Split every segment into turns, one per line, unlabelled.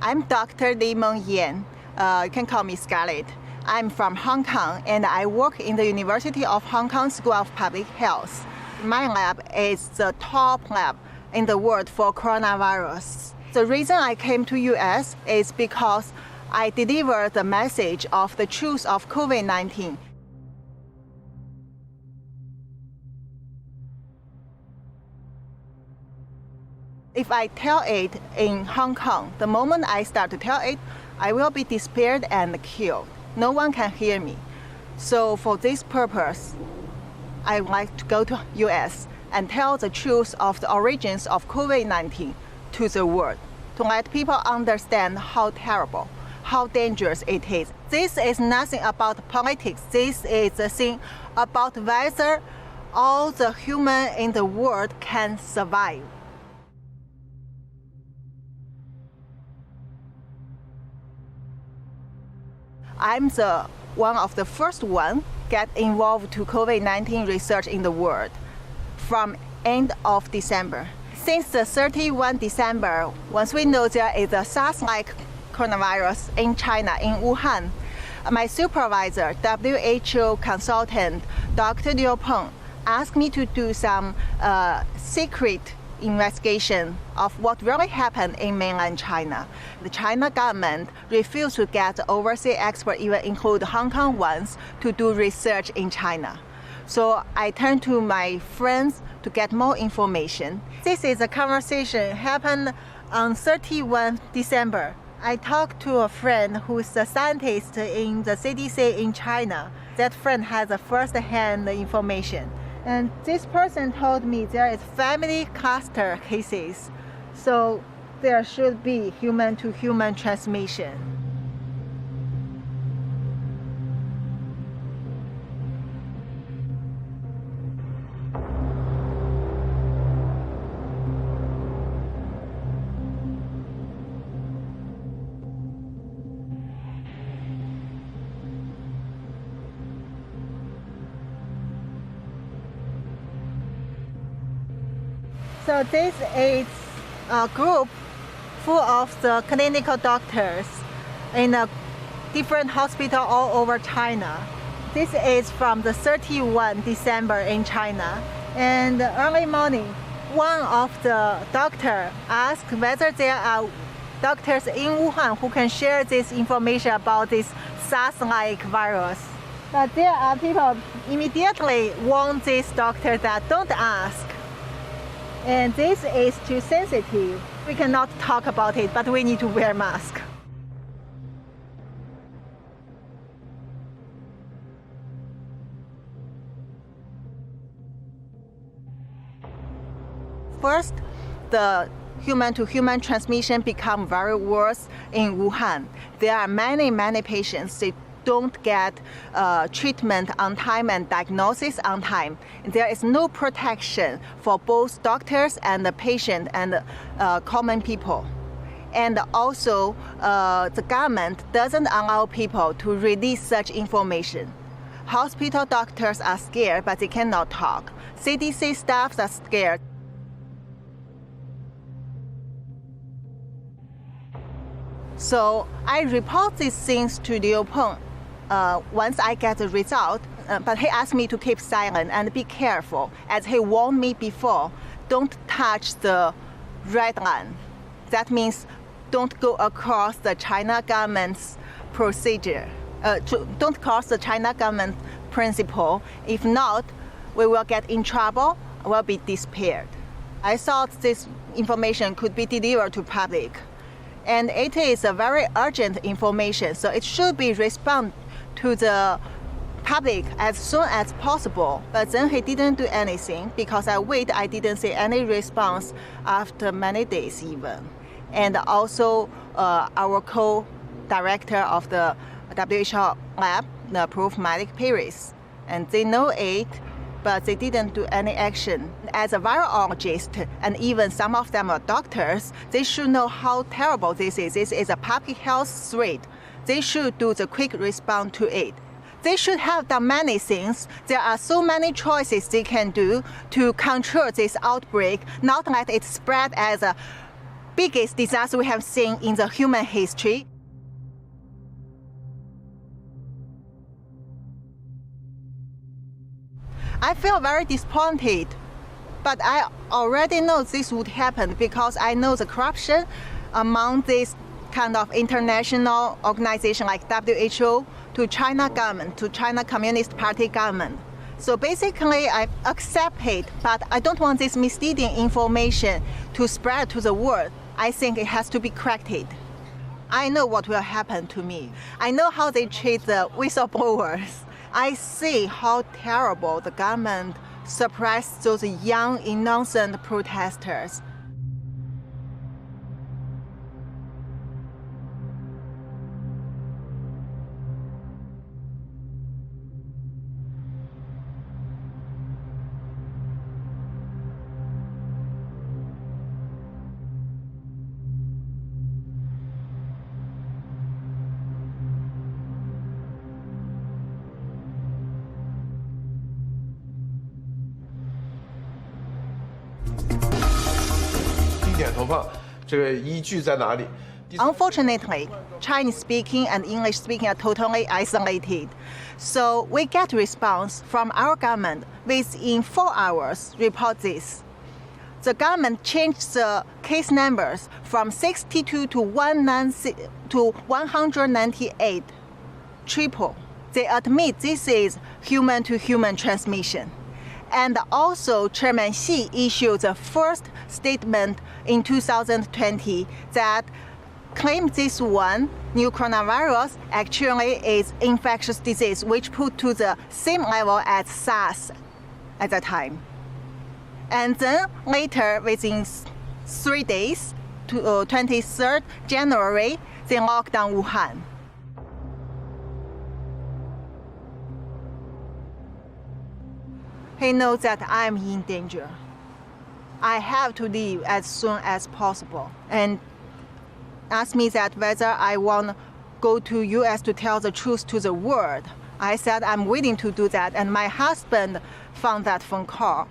I'm Dr. Li Meng Yan. You can call me Scarlett. I'm from Hong Kong, and I work in the University of Hong Kong School of Public Health. My lab is the top lab in the world for coronavirus. The reason I came to US is because I deliver the message of the truth of COVID-19. If I tell it in Hong Kong, the moment I start to tell it, I will be disappeared and killed. No one can hear me. So for this purpose, I like to go to US and tell the truth of the origins of COVID-19 to the world, to let people understand how terrible, how dangerous it is. This is nothing about politics. This is a thing about whether all the humans in the world can survive. I'm one of the first one get involved to COVID-19 research in the world from end of December. Since the 31 December, once we know there is a SARS-like coronavirus in China, in Wuhan, my supervisor, WHO consultant, Dr. Liu Peng, asked me to do some secret investigation of what really happened in mainland China. The China government refused to get overseas experts, even include Hong Kong ones, to do research in China. So I turned to my friends to get more information. This is a conversation happened on 31 December. I talked to a friend who's a scientist in the CDC in China. That friend has a first-hand information. And this person told me there is family cluster cases, so there should be human-to-human transmission. So this is a group full of the clinical doctors in a different hospital all over China. This is from the 31 December in China. And early morning, one of the doctors asked whether there are doctors in Wuhan who can share this information about this SARS-like virus. But there are people immediately warn this doctor that don't ask. And this is too sensitive. We cannot talk about it, but we need to wear masks. First, the human-to-human transmission become very worse in Wuhan. There are many patients that don't get treatment on time and diagnosis on time. There is no protection for both doctors and the patient and common people. And also, the government doesn't allow people to release such information. Hospital doctors are scared, but they cannot talk. CDC staffs are scared. So I report these things to Liu Peng once I get the result, but he asked me to keep silent and be careful, as he warned me before, don't touch the red line. That means don't go across the China government's procedure. Don't cross the China government principle. If not, we will get in trouble, will be disappeared. I thought this information could be delivered to public. And it is a very urgent information, so it should be responded to the public as soon as possible. But then he didn't do anything because I didn't see any response after many days even. And also our co-director of the WHO lab approved Malik Paris, and they know it, but they didn't do any action. As a virologist, and even some of them are doctors, they should know how terrible this is. This is a public health threat. They should do the quick response to it. They should have done many things. There are so many choices they can do to control this outbreak, not let it spread as a biggest disaster we have seen in the human history. I feel very disappointed, but I already know this would happen because I know the corruption among this kind of international organization like WHO, to China government, to China Communist Party government. So basically I accept it, but I don't want this misleading information to spread to the world. I think it has to be corrected. I know what will happen to me. I know how they treat the whistleblowers. I see how terrible the government suppressed those young, innocent protesters. Unfortunately, Chinese-speaking and English-speaking are totally isolated. So we get response from our government within 4 hours. Report this. The government changed the case numbers from 62 to 198. Triple. They admit this is human-to-human transmission. And also, Chairman Xi issued the first statement in 2020 that claimed this one, new coronavirus, actually is infectious disease, which put to the same level as SARS at that time. And then later, within 3 days, 23rd January, they locked down Wuhan. He knows that I'm in danger. I have to leave as soon as possible, and asked me that whether I want to go to US to tell the truth to the world. I said I'm willing to do that, and my husband found that phone call.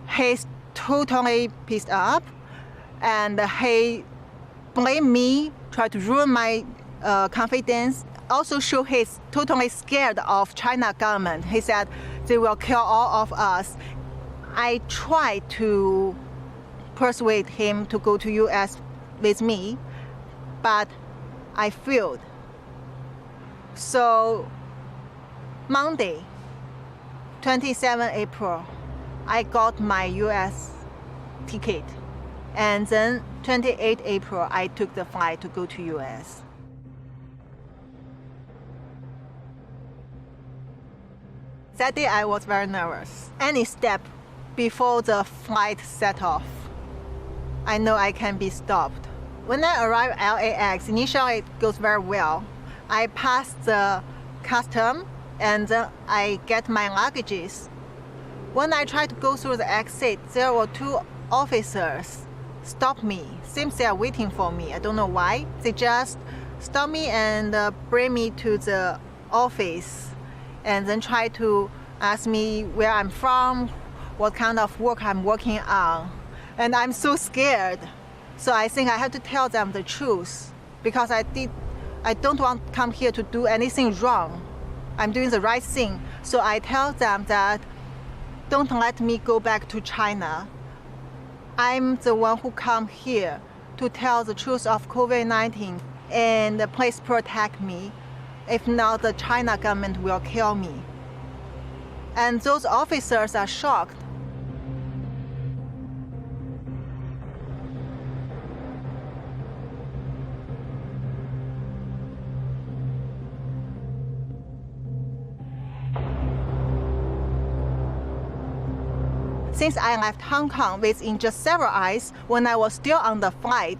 He's totally pissed off. And he blamed me, tried to ruin my confidence. Also show he's totally scared of China government. He said they will kill all of us. I tried to persuade him to go to US with me, but I failed. So Monday, 27 April, I got my US ticket. And then 28 April, I took the flight to go to US. That day I was very nervous. Any step before the flight set off, I know I can be stopped. When I arrive at LAX, initially it goes very well. I pass the custom and then I get my luggages. When I try to go through the exit, there were 2 officers stop me. Seems they are waiting for me. I don't know why. They just stop me and bring me to the office and then try to ask me where I'm from, what kind of work I'm working on. And I'm so scared. So I think I have to tell them the truth because I don't want to come here to do anything wrong. I'm doing the right thing. So I tell them that don't let me go back to China. I'm the one who come here to tell the truth of COVID-19 and please protect me. If not, the China government will kill me. And those officers are shocked. Since I left Hong Kong within just several hours, when I was still on the flight,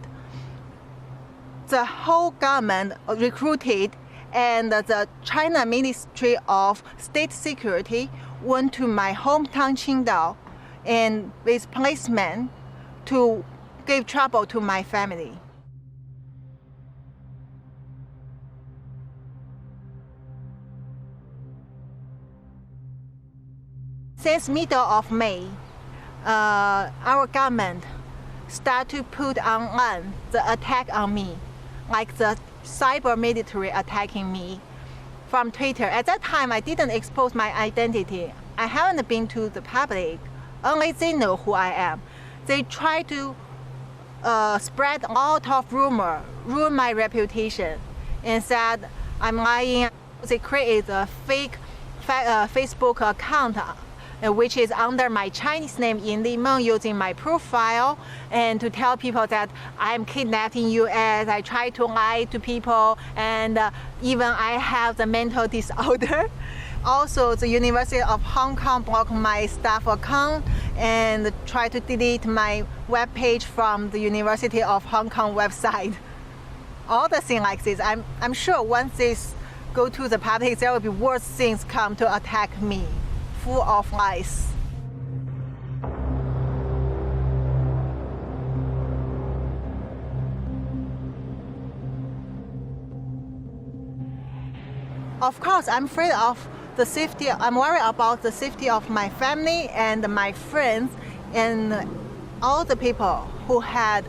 the whole government recruited and the China Ministry of State Security went to my hometown Qingdao and with policemen to give trouble to my family. Since middle of May, our government start to put online the attack on me, like the cyber military attacking me from Twitter. At that time, I didn't expose my identity. I haven't been to the public. Only they know who I am. They try to spread a lot of rumor, ruin my reputation, and said I'm lying. They create a fake Facebook account, which is under my Chinese name Yin Limeng, using my profile, and to tell people that I'm kidnapping U.S. I try to lie to people, and even I have the mental disorder. Also, the University of Hong Kong blocked my staff account and tried to delete my webpage from the University of Hong Kong website. All the things like this. I'm sure once this go to the public, there will be worse things come to attack me, full of lies. Of course, I'm afraid of the safety. I'm worried about the safety of my family and my friends and all the people who had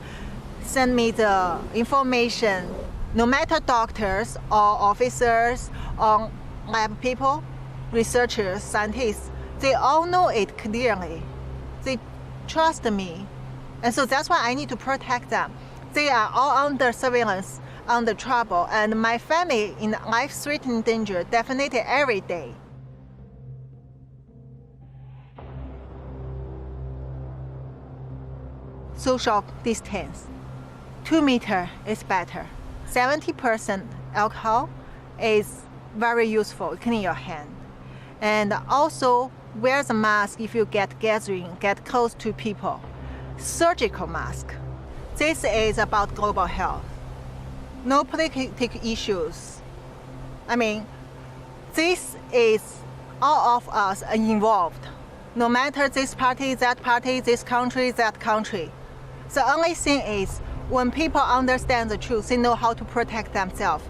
sent me the information. No matter doctors or officers or lab people, researchers, scientists, they all know it clearly. They trust me. And so that's why I need to protect them. They are all under surveillance, under trouble, and my family in life-threatening danger definitely every day. Social distance. 2 meters is better. 70% alcohol is very useful, clean your hand. And also wear the mask if you get gathering, get close to people. Surgical mask. This is about global health. No political issues. I mean, this is all of us involved. No matter this party, this country, that country. The only thing is, when people understand the truth, they know how to protect themselves.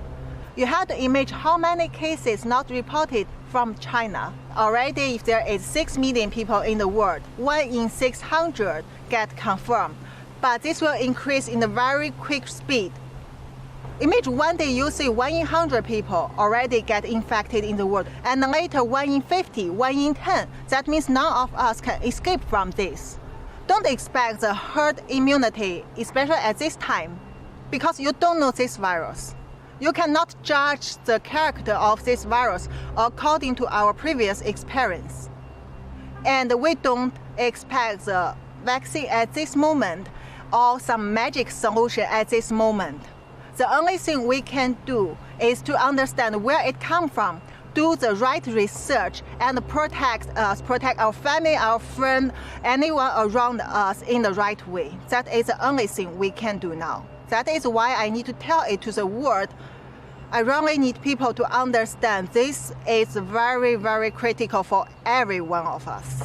You have to imagine how many cases not reported from China. Already, if there is 6 million people in the world, 1 in 600 get confirmed. But this will increase in a very quick speed. Imagine one day you see 1 in 100 people already get infected in the world, and later 1 in 50, 1 in 10. That means none of us can escape from this. Don't expect the herd immunity, especially at this time, because you don't know this virus. You cannot judge the character of this virus according to our previous experience. And we don't expect the vaccine at this moment or some magic solution at this moment. The only thing we can do is to understand where it comes from, do the right research, and protect us, protect our family, our friend, anyone around us in the right way. That is the only thing we can do now. That is why I need to tell it to the world. I really need people to understand this is very, very critical for every one of us.